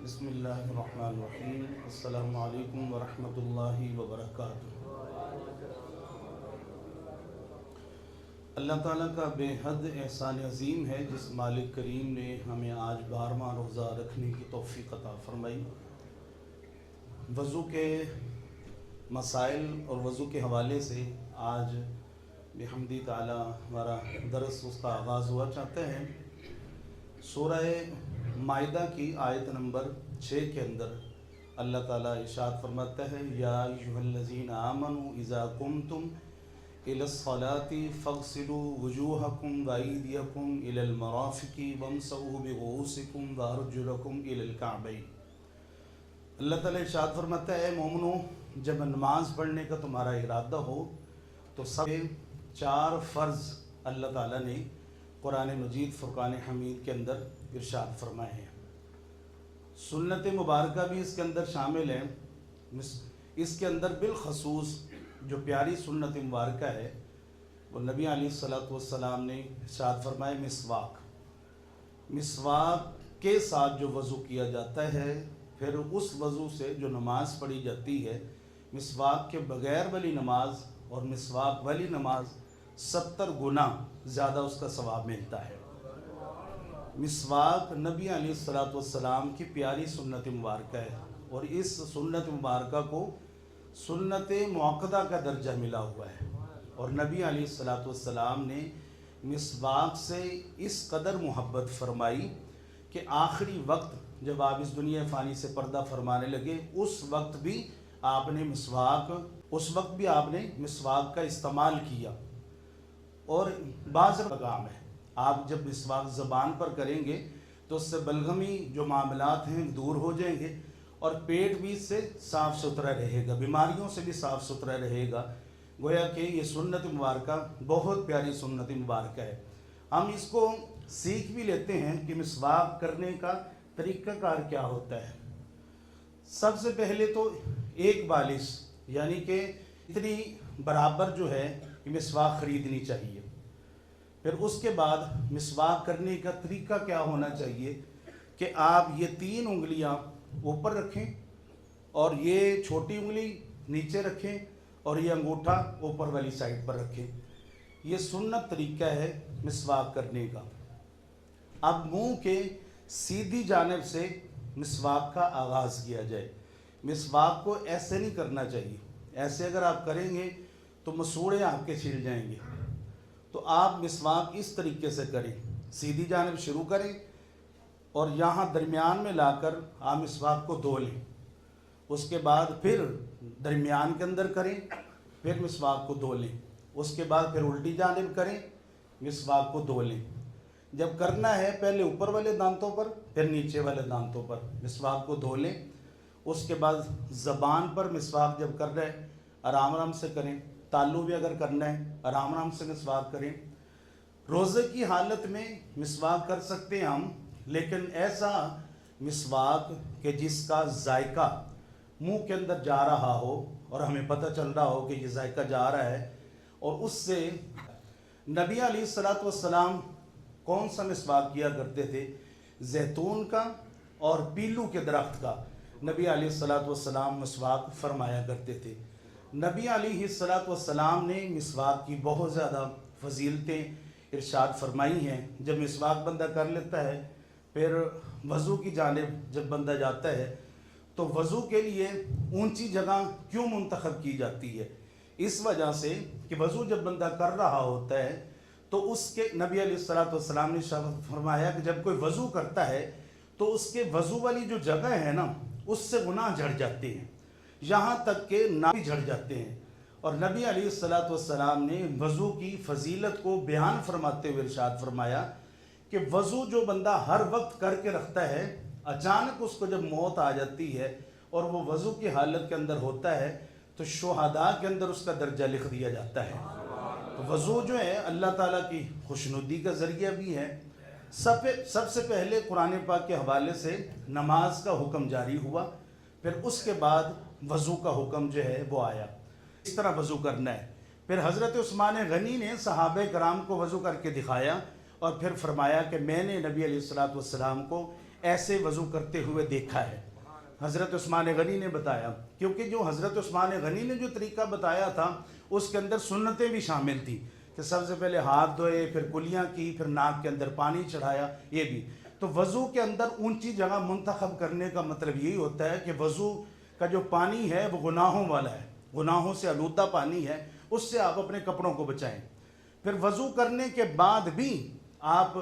بسم اللہ الرحمن الرحیم۔ السلام علیکم ورحمۃ اللہ وبرکاتہ۔ اللہ تعالیٰ کا بے حد احسان عظیم ہے جس مالک کریم نے ہمیں آج 12واں روزہ رکھنے کی توفیق عطا فرمائی۔ وضو کے مسائل اور وضو کے حوالے سے آج بحمد تعالیٰ ہمارا درس اس کا آغاز ہوا چاہتے ہیں۔ سورہ مائدہ کی آیت نمبر 6 کے اندر اللہ تعالیٰ ارشاد فرماتا ہے، یا ایھا الذین آمنوا اذا قمتم الی الصلاۃ فاغسلوا وجوہکم وایدیکم الی المرافق وامسحوا برؤوسکم وارجلکم الی الکعبین۔ اللہ تعالیٰ ارشاد فرماتا ہے، اے مومنو، جب نماز پڑھنے کا تمہارا ارادہ ہو تو سب 4 فرض اللہ تعالیٰ نے قرآن مجید فرقان حمید کے اندر ارشاد فرمائے ہیں۔ سنت مبارکہ بھی اس کے اندر شامل ہے۔ اس کے اندر بالخصوص جو پیاری سنت مبارکہ ہے وہ نبی علیہ الصلوۃ والسلام نے ارشاد فرمائے، مسواک کے ساتھ جو وضو کیا جاتا ہے، پھر اس وضو سے جو نماز پڑھی جاتی ہے، مسواک کے بغیر والی نماز اور مسواک والی نماز 70 گنا زیادہ اس کا ثواب ملتا ہے۔ مسواک نبی علیہ الصلوۃ والسلام کی پیاری سنت مبارکہ ہے، اور اس سنت مبارکہ کو سنت مؤکدہ کا درجہ ملا ہوا ہے، اور نبی علیہ الصلوۃ والسلام نے مسواک سے اس قدر محبت فرمائی کہ آخری وقت جب آپ اس دنیا فانی سے پردہ فرمانے لگے اس وقت بھی آپ نے مسواک کا استعمال کیا۔ اور بعض پیغام ہے، آپ جب مسواک زبان پر کریں گے تو اس سے بلغمی جو معاملات ہیں دور ہو جائیں گے، اور پیٹ بھی سے صاف ستھرا رہے گا، بیماریوں سے بھی صاف ستھرا رہے گا۔ گویا کہ یہ سنت مبارکہ بہت پیاری سنت مبارکہ ہے۔ ہم اس کو سیکھ بھی لیتے ہیں کہ مسواک کرنے کا طریقہ کار کیا ہوتا ہے۔ سب سے پہلے تو ایک بالش یعنی کہ اتنی برابر جو ہے کہ مسواک خریدنی چاہیے۔ پھر اس کے بعد مسواک کرنے کا طریقہ کیا ہونا چاہیے کہ آپ یہ 3 انگلیاں اوپر رکھیں، اور یہ چھوٹی انگلی نیچے رکھیں، اور یہ انگوٹھا اوپر والی سائڈ پر رکھیں۔ یہ سنت طریقہ ہے مسواک کرنے کا۔ اب منہ کے سیدھی جانب سے مسواک کا آغاز کیا جائے۔ مسواک کو ایسے نہیں کرنا چاہیے، ایسے اگر آپ کریں گے تو مسوڑے آپ کے چھل جائیں گے۔ تو آپ مسواک اس طریقے سے کریں، سیدھی جانب شروع کریں اور یہاں درمیان میں لا کر آپ مسواک کو دھو لیں، اس کے بعد پھر درمیان کے اندر کریں، پھر مسواک کو دھو لیں، اس کے بعد پھر الٹی جانب کریں، مسواک کو دھو لیں۔ جب کرنا ہے پہلے اوپر والے دانتوں پر پھر نیچے والے دانتوں پر مسواک کو دھو لیں۔ اس کے بعد زبان پر مسواک جب کر رہے آرام سے کریں، تالو بھی اگر کرنا ہے آرام سے مسواک کریں۔ روزے کی حالت میں مسواک کر سکتے ہیں ہم، لیکن ایسا مسواک کہ جس کا ذائقہ منہ کے اندر جا رہا ہو اور ہمیں پتہ چل رہا ہو کہ یہ ذائقہ جا رہا ہے، اور اس سے نبی علیہ الصلوۃ والسلام کون سا مسواک کیا کرتے تھے؟ زیتون کا اور پیلو کے درخت کا نبی علیہ الصلوۃ والسلام مسواک فرمایا کرتے تھے۔ نبی علیہ الصلوۃ والسلام نے مسواک کی بہت زیادہ فضیلتیں ارشاد فرمائی ہیں۔ جب مسواک بندہ کر لیتا ہے پھر وضو کی جانب جب بندہ جاتا ہے تو وضو کے لیے اونچی جگہ کیوں منتخب کی جاتی ہے؟ اس وجہ سے کہ وضو جب بندہ کر رہا ہوتا ہے تو اس کے نبی علیہ الصلوۃ والسلام نے فرمایا کہ جب کوئی وضو کرتا ہے تو اس کے وضو والی جو جگہ ہے نا، اس سے گناہ جھڑ جاتے ہیں، یہاں تک کہ ناک بھی جھڑ جاتے ہیں۔ اور نبی علیہ الصلوۃ والسلام نے وضو کی فضیلت کو بیان فرماتے ہوئے ارشاد فرمایا کہ وضو جو بندہ ہر وقت کر کے رکھتا ہے، اچانک اس کو جب موت آ جاتی ہے اور وہ وضو کی حالت کے اندر ہوتا ہے تو شہداء کے اندر اس کا درجہ لکھ دیا جاتا ہے۔ تو وضو جو ہے اللہ تعالیٰ کی خوشنودی کا ذریعہ بھی ہے۔ سب سے پہلے قرآن پاک کے حوالے سے نماز کا حکم جاری ہوا، پھر اس کے بعد وضو کا حکم جو ہے وہ آیا، اس طرح وضو کرنا ہے۔ پھر حضرت عثمان غنی نے صحابہ کرام کو وضو کر کے دکھایا، اور پھر فرمایا کہ میں نے نبی علیہ الصلوۃ والسلام کو ऐसे वज़ू करते हुए देखा है। हज़रत उस्मान गनी ने बताया, क्योंकि जो हज़रत उस्मान गनी ने जो तरीका बताया था उसके अंदर सुन्नतें भी शामिल थी कि सबसे पहले हाथ धोए, फिर कुलियाँ की, फिर नाक के अंदर पानी चढ़ाया। ये भी तो वज़ू के अंदर ऊंची जगह मुंतखब करने का मतलब यही होता है कि वज़ू का जो पानी है वो गुनाहों वाला है, गुनाहों से आलूदा पानी है, उससे आप अपने कपड़ों को बचाएं। फिर वज़ू करने के बाद भी आप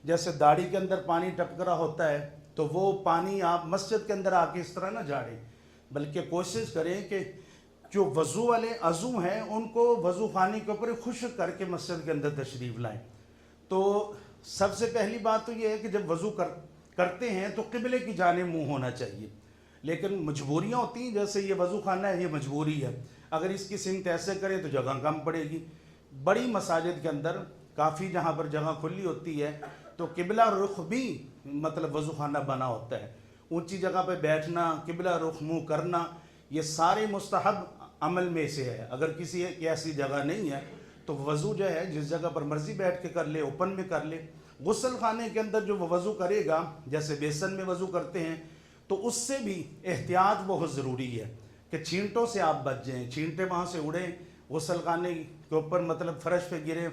जैसे दाढ़ी के अंदर पानी टपक रहा होता है तो वो पानी आप मस्जिद के अंदर आके इस तरह ना झाड़ें, बल्कि कोशिश करें कि जो वज़ू वाले अज़ू हैं उनको वज़ू खाने के ऊपर खुश्क करके मस्जिद के अंदर तशरीफ़ लाएं। तो सबसे पहली बात तो ये है कि जब वज़ू करते हैं तो क़िबले की जानिब मुँह होना चाहिए। लेकिन मजबूरियाँ होती हैं, जैसे ये वज़ू खाना है, ये मजबूरी है, अगर इसकी सिमत ऐसे करें तो जगह कम पड़ेगी। बड़ी मसाजिद के अंदर काफ़ी जहाँ पर जगह खुली होती है तो क़िबला रुख भी मतलब वज़ू खाना बना होता है। ऊंची जगह पे बैठना, क़िबला रुख मुँह करना, ये सारे मुस्तहब अमल में से है। अगर किसी की ऐसी जगह नहीं है तो वज़ू जो है जिस जगह पर मर्ज़ी बैठ के कर ले, ओपन में कर ले। गुस्ल खाने के अंदर जो वज़ू करेगा, जैसे बेसन में वज़ू करते हैं, तो उससे भी एहतियात बहुत ज़रूरी है कि छींटों से आप बच जाएँ, छींटे वहाँ से उड़ें, गुस्ल खाने के ऊपर मतलब फ़र्श पे गिरें,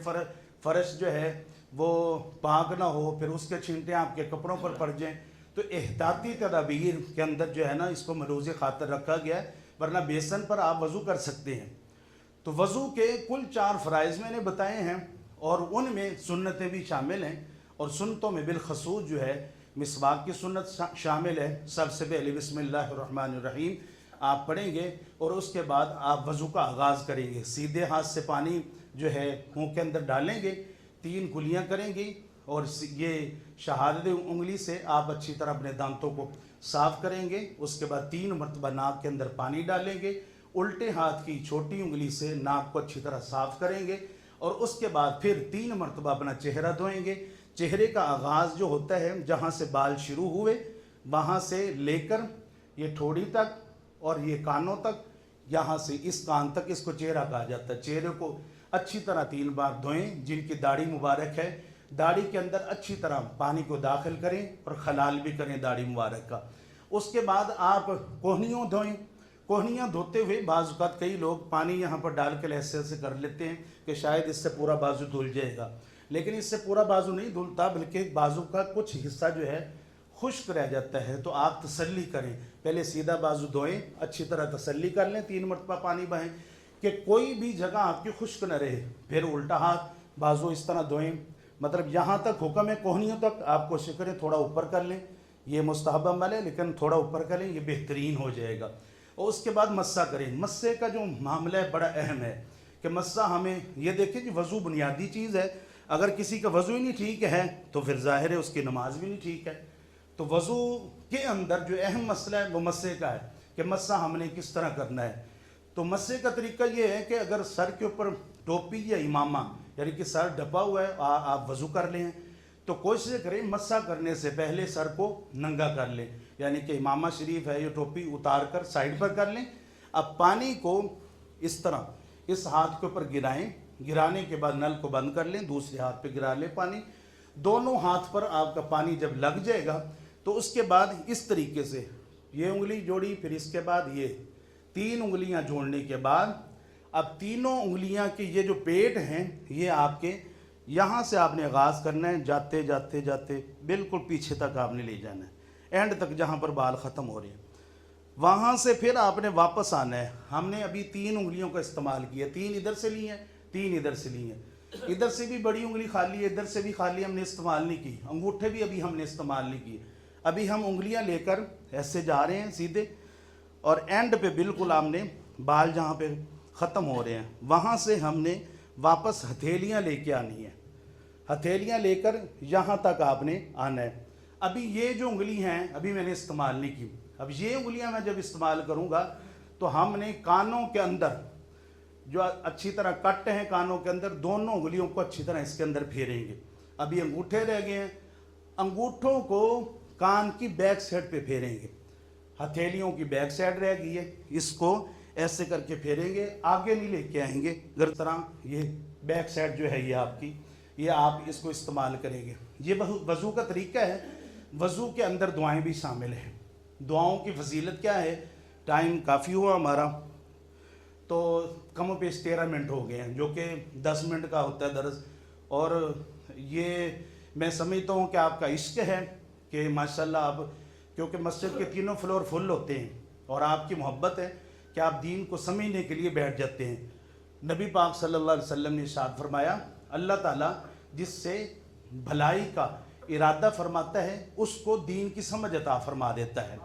फ़र्श जो है वो पाक ना हो, फिर उसके छींटे आपके कपड़ों पर पड़ जाएँ। तो एहतियाती तदाबीर के अंदर जो है ना इसको मरूज़ खातर रखा गया है, वरना बेसन पर आप वज़ू कर सकते हैं। तो वज़ू के कुल 4 फ़राइज़ मैंने बताए हैं और उनमें सुन्नतें भी शामिल हैं, और सुन्नतों में बिलखसूस जो है मिसवाक की सुन्नत शामिल है। सबसे पहले बिस्मिल्लाहिर्रहमानिर्रहीम आप पढ़ेंगे और उसके बाद आप वज़ू का आगाज़ करेंगे। सीधे हाथ से पानी जो है मुँह के अंदर डालेंगे, 3 कुलियाँ करेंगे और ये शहादत उंगली से आप अच्छी तरह अपने दांतों को साफ़ करेंगे। उसके बाद 3 मरतबा नाक के अंदर पानी डालेंगे, उल्टे हाथ की छोटी उंगली से नाक को अच्छी तरह साफ़ करेंगे और उसके बाद फिर 3 मरतबा अपना चेहरा धोएंगे। चेहरे का आगाज़ जो होता है जहाँ से बाल शुरू हुए वहाँ से लेकर ये ठोड़ी तक और ये कानों तक, यहाँ से इस कान तक, इसको चेहरा कहा जाता है। चेहरे को अच्छी तरह 3 बार धोएं। जिनकी दाढ़ी मुबारक है, दाढ़ी के अंदर अच्छी तरह पानी को दाखिल करें और खलाल भी करें दाढ़ी मुबारक का। उसके बाद आप कोहनियों धोएं। कोहनियाँ धोते हुए बाज़ औक़ात कई लोग पानी यहाँ पर डाल के ऐसे ऐसे कर लेते हैं कि शायद इससे पूरा बाजू धुल जाएगा, लेकिन इससे पूरा बाजू नहीं धुलता, बल्कि बाजू का कुछ हिस्सा जो है खुश्क रह जाता है। तो आप तसल्ली करें, पहले सीधा बाजू धोएं, अच्छी तरह तसल्ली कर लें, 3 मरतबा पानी बहें कि कोई भी जगह आपकी खुश्क न रहे। फिर उल्टा हाथ बाजू इस तरह धोएं, मतलब यहाँ तक हुक्म है, कोहनियों तक आप कोशिश करें थोड़ा ऊपर कर लें। ये मुस्तहब अमल है, लेकिन थोड़ा ऊपर करें, ये बेहतरीन हो जाएगा। और उसके बाद मस्सा करें। मस्से का जो मामला है बड़ा अहम है कि मस्सा हमें ये देखें कि वज़ू बुनियादी चीज़ है, अगर किसी का वज़ू ही नहीं ठीक है तो फिर ज़ाहिर है उसकी नमाज भी नहीं ठीक है। तो वज़ू के अंदर जो अहम मसला है वो मस्से का है कि मस्सा हमने किस तरह करना है। तो मस्से का तरीका ये है कि अगर सर के ऊपर टोपी या इमामा यानी कि सर ढपा हुआ है, आप वज़ू कर लें, तो कोशिश करें मस्सा करने से पहले सर को नंगा कर लें, यानी कि इमामा शरीफ है ये टोपी उतार कर साइड पर कर लें। अब पानी को इस तरह इस हाथ के ऊपर गिराएं, गिराने के बाद नल को बंद कर लें, दूसरे हाथ पे गिरा लें पानी। दोनों हाथ पर आपका पानी जब लग जाएगा तो उसके बाद इस तरीके से ये उंगली जोड़ी, फिर इसके बाद ये 3 उंगलियां जोड़ने के बाद अब तीनों उंगलियां के ये जो पेट हैं ये आपके यहाँ से आपने आगाज़ करना है, जाते जाते जाते बिल्कुल पीछे तक आपने ले जाना है, एंड तक जहाँ पर बाल ख़त्म हो रहे हैं। वहाँ से फिर आपने वापस आना है। हमने अभी 3 उंगलियों का इस्तेमाल किया, 3 इधर से ली हैं, 3 इधर से ली हैं, इधर से भी बड़ी उंगली खाली है, इधर से भी खाली, हमने इस्तेमाल नहीं की। अंगूठे भी अभी हमने इस्तेमाल नहीं किए। अभी हम उंगलियां लेकर ऐसे जा रहे हैं सीधे, और एंड पे बिल्कुल हमने बाल जहाँ पे ख़त्म हो रहे हैं वहाँ से हमने वापस हथेलियाँ लेके आनी है। हथेलियाँ लेकर यहाँ तक आपने आना है। अभी ये जो उंगली हैं अभी मैंने इस्तेमाल नहीं की। अब ये उंगलियां मैं जब इस्तेमाल करूँगा तो हमने कानों के अंदर जो अच्छी तरह कट हैं, कानों के अंदर दोनों उंगलियों को अच्छी तरह इसके अंदर फेरेंगे। अभी अंगूठे रह गए हैं, अंगूठों को कान की बैक साइड पे फेरेंगे। हथेलियों की बैक साइड रह गई है, इसको ऐसे करके फेरेंगे, आगे नहीं लेके आएंगे। अगर तरह ये बैक साइड जो है ये आपकी, ये आप इसको इस्तेमाल करेंगे। ये वज़ू का तरीका है। वज़ू के अंदर दुआएं भी शामिल हैं। दुआओं की फजीलत क्या है? टाइम काफ़ी हुआ हमारा, तो कम पेश 13 मिनट हो गए हैं, जो कि 10 मिनट का होता है दर्स। और ये मैं समझता हूँ कि आपका इश्क है कि माशाल्लाह आप, क्योंकि मस्जिद के तीनों फ्लोर फुल होते हैं, और आपकी मोहब्बत है कि आप दीन को समझने के लिए बैठ जाते हैं। नबी पाक सल्लल्लाहु अलैहि वसल्लम ने इरशाद फरमाया, अल्लाह ताला जिससे भलाई का इरादा फरमाता है उसको दीन की समझ अता फरमा देता है।